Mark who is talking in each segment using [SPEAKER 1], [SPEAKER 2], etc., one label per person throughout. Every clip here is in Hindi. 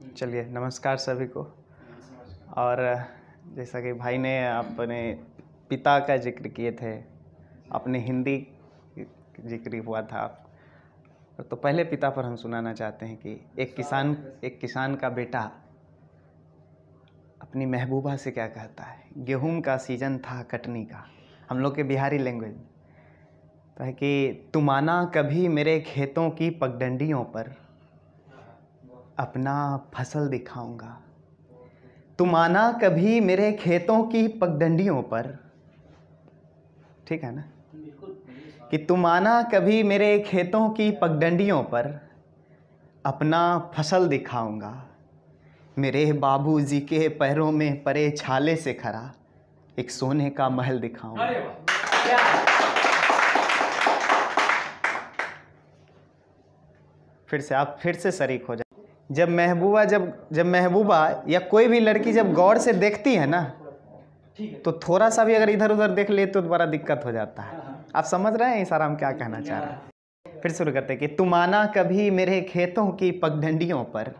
[SPEAKER 1] चलिए, नमस्कार सभी को। और जैसा कि भाई ने अपने पिता का जिक्र किए थे, अपने हिंदी जिक्र हुआ था, तो पहले पिता पर हम सुनाना चाहते हैं कि एक किसान का बेटा अपनी महबूबा से क्या कहता है। गेहूं का सीजन था कटनी का, हम लोग के बिहारी लैंग्वेज तो है कि तुम आना कभी मेरे खेतों की पगडंडियों पर, अपना फसल दिखाऊंगा। तुम आना कभी मेरे खेतों की पगडंडियों पर, ठीक है ना, कि तुम आना कभी मेरे खेतों की पगडंडियों पर, अपना फसल दिखाऊंगा। मेरे बाबूजी के पैरों में परे छाले से खरा एक सोने का महल दिखाऊंगा। फिर से शरीक हो जाए। जब महबूबा या कोई भी लड़की जब गौर से देखती है ना, तो थोड़ा सा भी अगर इधर उधर देख ले तो बड़ा दिक्कत हो जाता है। आप समझ रहे हैं इशारा हम क्या कहना चाह रहे हैं। फिर शुरू करते हैं कि तुम आना कभी मेरे खेतों की पगडंडियों पर,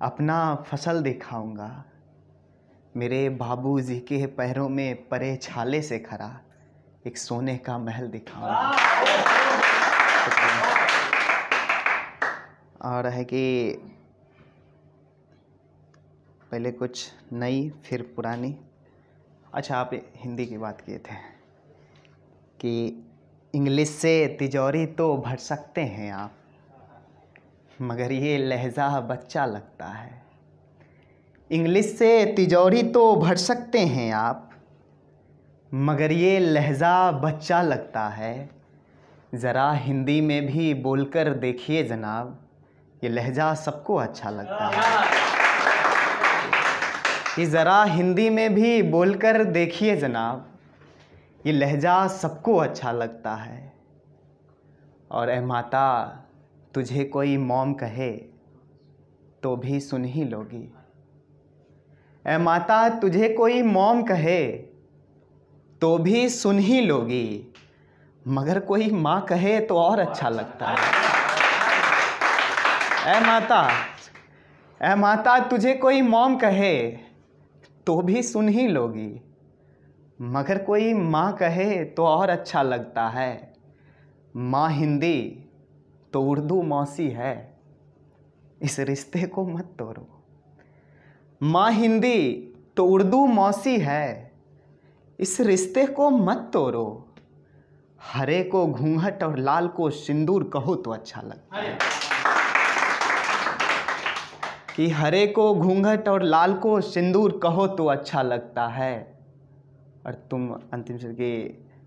[SPEAKER 1] अपना फसल दिखाऊंगा। मेरे बाबूजी के पैरों में परे छाले से खरा एक सोने का महल दिखाऊंगा। और है कि पहले कुछ नई फिर पुरानी। अच्छा, आप हिंदी की बात किए थे कि इंग्लिश से तिजोरी तो भर सकते हैं आप, मगर ये लहजा बच्चा लगता है। इंग्लिश से तिजोरी तो भर सकते हैं आप, मगर ये लहजा बच्चा लगता है। ज़रा हिंदी में भी बोलकर देखिए जनाब, ये लहजा सबको अच्छा लगता है। कि ज़रा हिंदी में भी बोलकर देखिए जनाब, ये लहजा सबको अच्छा लगता है। और ए माता तुझे कोई मॉम कहे तो भी सुन ही लोगी। ए माता तुझे कोई मॉम कहे तो भी सुन ही लोगी, मगर कोई माँ कहे तो और अच्छा लगता है। ए माता तुझे कोई मॉम कहे तो भी सुन ही लोगी, मगर कोई माँ कहे तो और अच्छा लगता है। माँ हिंदी तो उर्दू मौसी है, इस रिश्ते को मत तोड़ो। माँ हिंदी तो उर्दू मौसी है, इस रिश्ते को मत तोड़ो। हरे को घूंघट और लाल को सिंदूर कहो तो अच्छा लगता है। कि हरे को घूंघट और लाल को सिंदूर कहो तो अच्छा लगता है। और तुम अंतिम शब्द के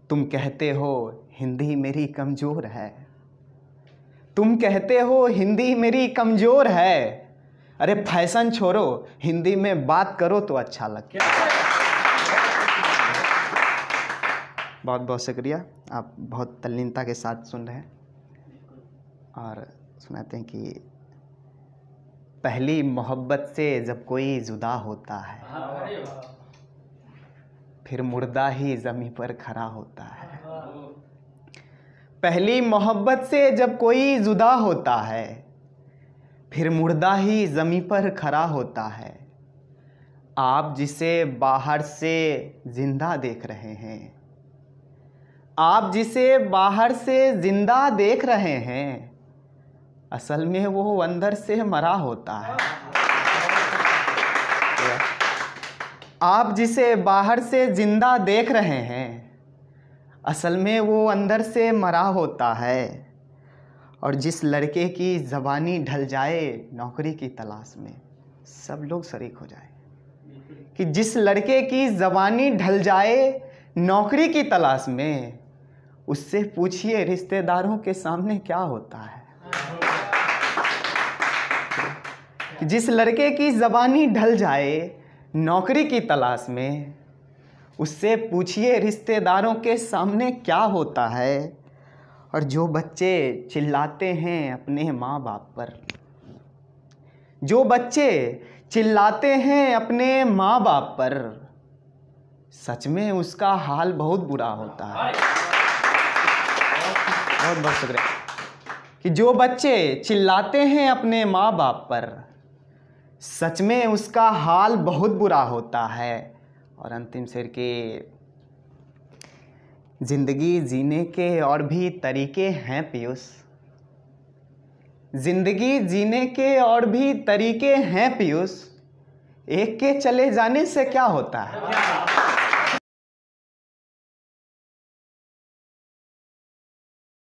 [SPEAKER 1] तुम कहते हो हिंदी मेरी कमज़ोर है। तुम कहते हो हिंदी मेरी कमज़ोर है। अरे फैशन छोड़ो, हिंदी में बात करो तो अच्छा लगता है। बहुत बहुत शुक्रिया, आप बहुत तल्लीनता के साथ सुन रहे हैं। और सुनाते हैं कि पहली मोहब्बत से जब कोई जुदा होता है, फिर मुर्दा ही ज़मीं पर खड़ा होता है। पहली मोहब्बत से जब कोई जुदा होता है, फिर मुर्दा ही ज़मीं पर खड़ा होता है। आप जिसे बाहर से जिंदा देख रहे हैं, आप जिसे बाहर से जिंदा देख रहे हैं, असल में वो अंदर से मरा होता है। आप जिसे बाहर से जिंदा देख रहे हैं, असल में वो अंदर से मरा होता है। और जिस लड़के की ज़बानी ढल जाए नौकरी की तलाश में, सब लोग शरीक हो जाए। कि जिस लड़के की ज़बानी ढल जाए नौकरी की तलाश में, उससे पूछिए रिश्तेदारों के सामने क्या होता है। कि जिस लड़के की ज़बानी ढल जाए नौकरी की तलाश में, उससे पूछिए रिश्तेदारों के सामने क्या होता है। और जो बच्चे चिल्लाते हैं अपने माँ बाप पर, जो बच्चे चिल्लाते हैं अपने माँ बाप पर, सच में उसका हाल बहुत बुरा होता है। बहुत बहुत शुक्रिया। कि जो बच्चे चिल्लाते हैं अपने माँ बाप पर, सच में उसका हाल बहुत बुरा होता है। और अंतिम शेर के, जिंदगी जीने के और भी तरीके हैं पीयूष, जिंदगी जीने के और भी तरीके हैं पीयूष, एक के चले जाने से क्या होता है।